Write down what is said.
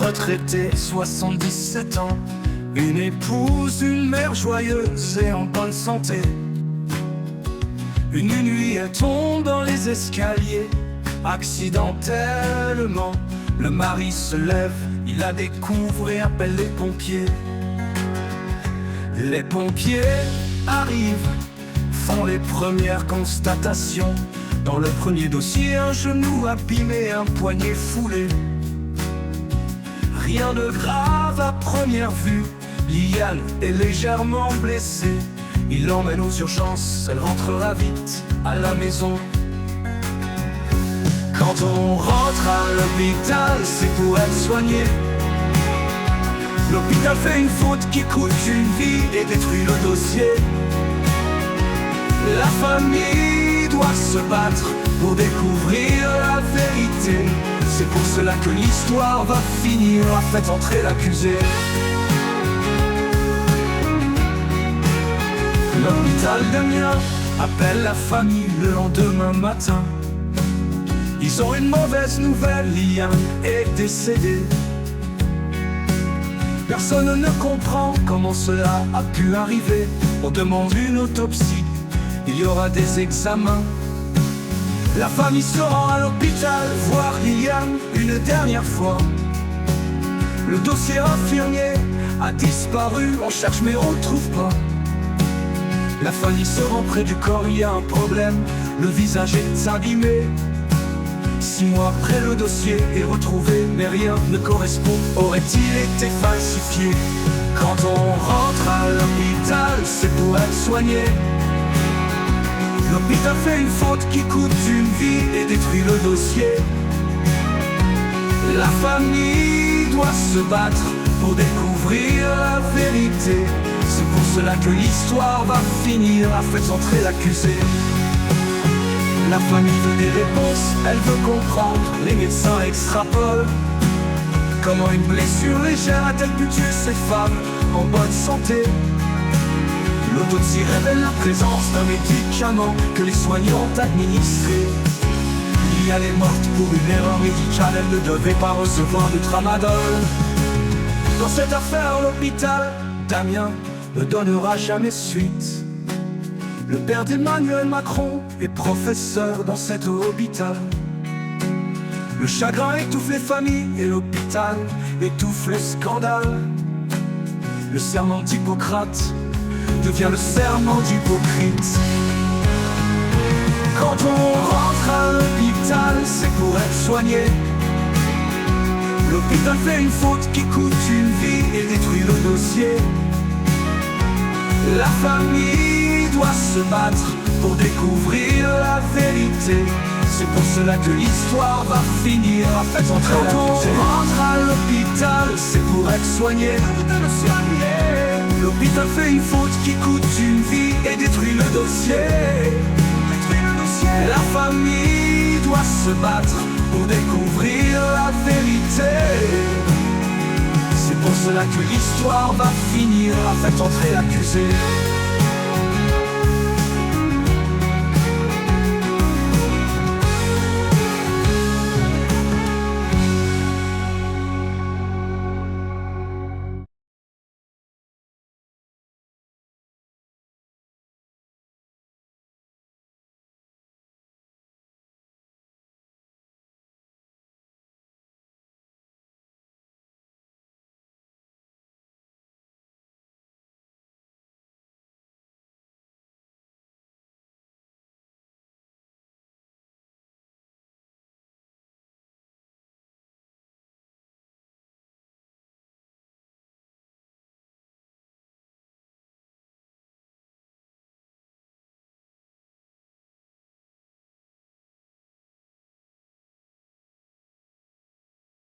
retraité, 77 ans. Une épouse, une mère joyeuse et en bonne santé. Une nuit, elle tombe dans les escaliers, accidentellement. Le mari se lève, il la découvre et appelle les pompiers. Les pompiers arrivent, font les premières constatations. Dans le premier dossier, un genou abîmé, un poignet foulé. Rien de grave à première vue, Liane est légèrement blessée. Il l'emmène aux urgences, elle rentrera vite à la maison. Quand on rentre à l'hôpital, c'est pour être soigné. L'hôpital fait une faute qui coûte une vie et détruit le dossier. La famille doit se battre pour découvrir la vérité. C'est pour cela que l'histoire va finir à faire entrer l'accusé. L'hôpital d'Amiens appelle la famille le lendemain matin. Ils ont une mauvaise nouvelle, Liane est décédé. Personne ne comprend comment cela a pu arriver. On demande une autopsie, il y aura des examens. La famille se rend à l'hôpital voir Liane une dernière fois. Le dossier infirmier a disparu, on cherche mais on ne trouve pas. La famille se rend près du corps, il y a un problème, le visage est abîmé. 6 mois après, le dossier est retrouvé, mais rien ne correspond. Aurait-il été falsifié? Quand on rentre à l'hôpital, c'est pour être soigné. L'hôpital fait une faute qui coûte une vie et détruit le dossier. La famille doit se battre pour découvrir la vérité. C'est pour cela que l'histoire va finir à faire entrer l'accusé. La famille veut des réponses, elle veut comprendre. Les médecins extrapolent. Comment une blessure légère a-t-elle pu tuer ces femmes en bonne santé? L'autopsie révèle la présence d'un médicament que les soignants ont administré. Liane est morte pour une erreur médicale, elle ne devait pas recevoir de tramadol. Dans cette affaire, l'hôpital d'Amiens ne donnera jamais suite. Le père d'Emmanuel Macron est professeur dans cet hôpital. Le chagrin étouffe les familles et l'hôpital étouffe les scandales. Le serment d'Hippocrate devient le serment d'hypocrite. Quand on rentre à l'hôpital, c'est pour être soigné. L'hôpital fait une faute qui coûte une vie et détruit le dossier. La famille doit se battre pour découvrir la vérité. C'est pour cela que l'histoire va finir à faire entrer l'accusé. Quand on rentre à l'hôpital, c'est pour être soigné. L'hôpital fait une faute qui coûte une vie et détruit le dossier. La famille doit se battre pour découvrir la vérité. C'est pour cela que l'histoire va finir à faire entrer l'accusé.